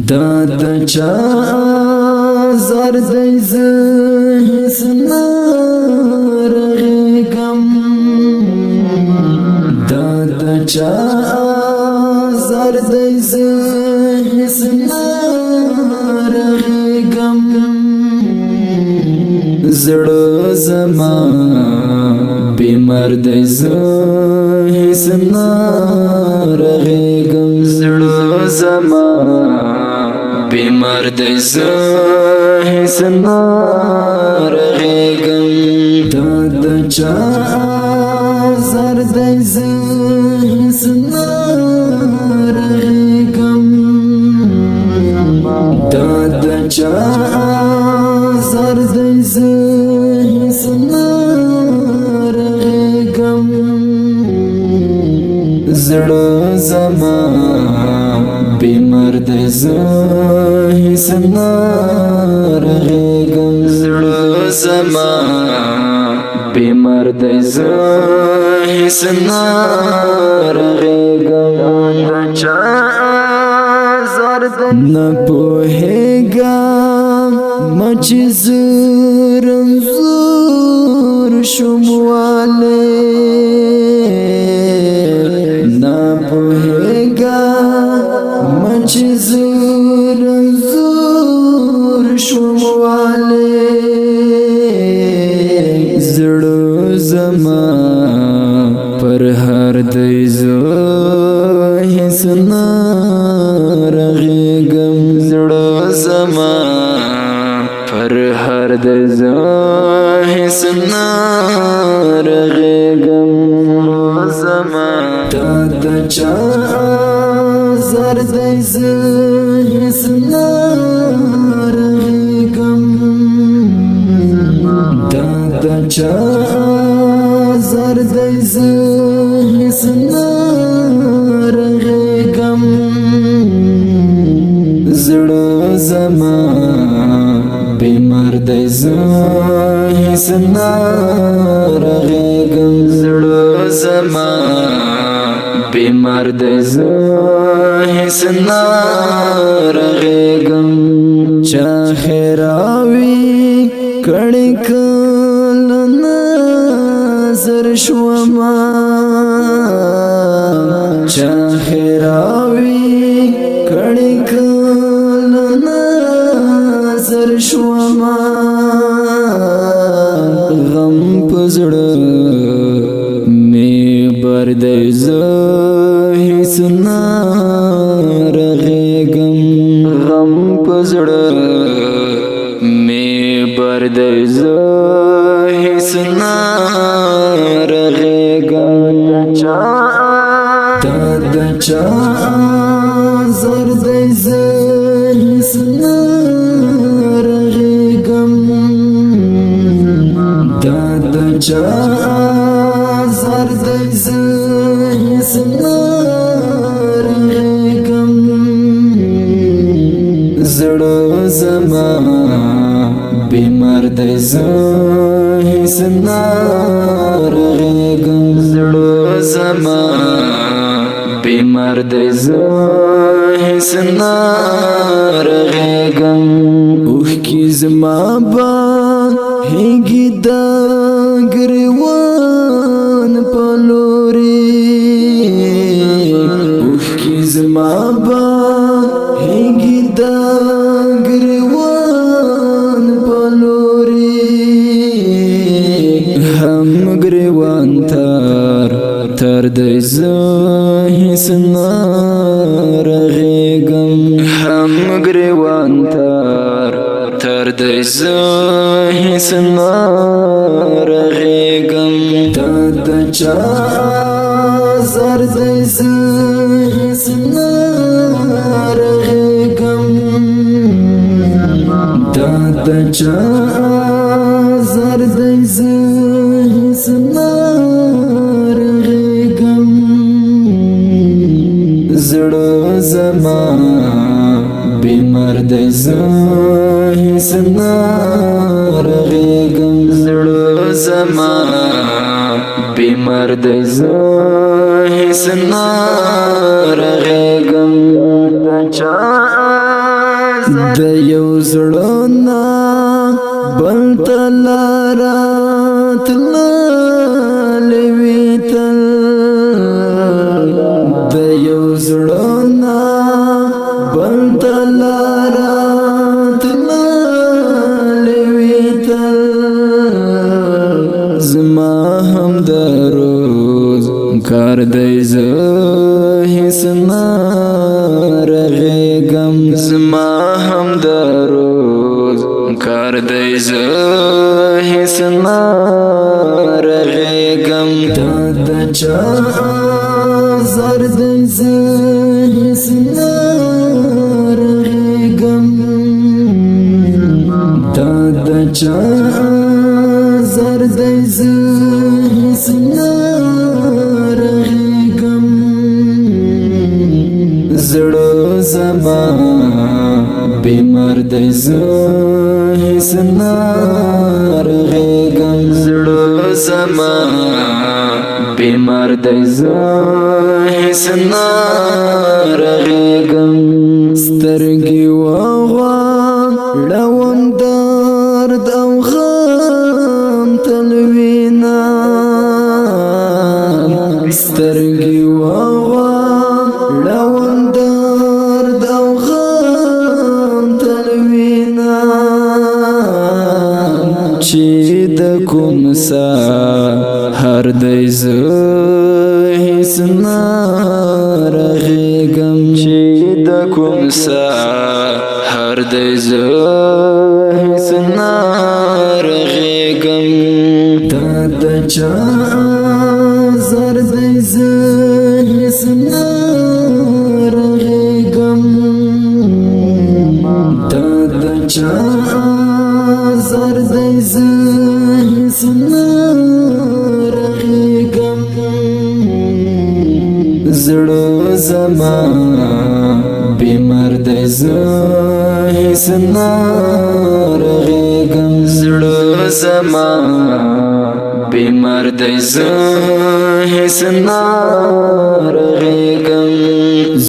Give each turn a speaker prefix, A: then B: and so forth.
A: دا د چا زر دی زهس نرغیگم دا د چا زر دی زهس نرغیگم زړه زما بیمار دی زهس نرغیگم زړه زما بیمار دی زهس نرغیگم دا د چا زر دی زهس نرغیگم دا د چا زر دی زهس نرغیگم زړه زما بیمار دی زهس نرغیگم زړه زما بیمار دی زهس نرغیگم چا زر دی نه پوهیږم مچ رنځور شمواله نه پوهیږم مچ رنځور شمواله زړه زما پر هر دی زهس نرغیگم زړه زما پر هر دی زهس نرغیگم زما دا د چا زر دی زهس نرغیگم دا د چا زر دی زهس نرغیگم زړه زما بیمار دی زهس نرغیگم زړه زما بیمار دی زهس نرغیگم چا خیراوی کړي کله نظر شوما چا خیراوی کړي کله نظر شوما غم پزړه می بر دی زهس نرغیگم غم پزړه می بر دی زهس نرغیگم چا دا د چا زر دی زهس نرغیگم دا د چا زر دی زهس نرغیگم زړه زما بیمار دی زهس نرغیگم زړه زما بیمار دی زهس نرغیگم اوښکې زما به هیږي د ګریوان په لورې اوښکې زما به هیږي د ګریوان په لورې هم ګریوان تر دی زهس نرغیگم هم ګریوان تر دی زهس نرغیگم دا د چا زر دی زهس نرغیگم دا د چا زر دی زهس نرغیگم زړه زما بیمار دی زهس نرغیگم زړه زما بیمار دی زهس نرغیگم چا د یو زړه بل تلارا تللی وی تل د یو زړه بل تلارا تللی وی تل زما هم د روز کار دی زه هیڅ نه رغېږم زما هم د روز کار دی زه هیڅ نه رغېږم دا د چا زر دی زه هیڅ نه رغېږم دا د چا زر دی زه هیڅ نه رغېږم زړه زما بیمار دی زه هیڅ نه رغېږم زړه زما بیمار دی زه هیڅ نه رغېږم سترګې وغواړم درد او غم تل وینم سترګې وغواړم درد او غم تل وینم چې د کوم سحر دی زه هیڅ نه رغېږم چې د کوم سحر دی زه هیڅ نه رغېږم دا د چا زر دی زه هیڅ نه رغېږم دا د چا زر دی زه هیڅ نه رغېږم زړه زما بیمار دی زه هیڅ نه رغېږم زړه زما بیمار دی زه هیڅ نه رغېږم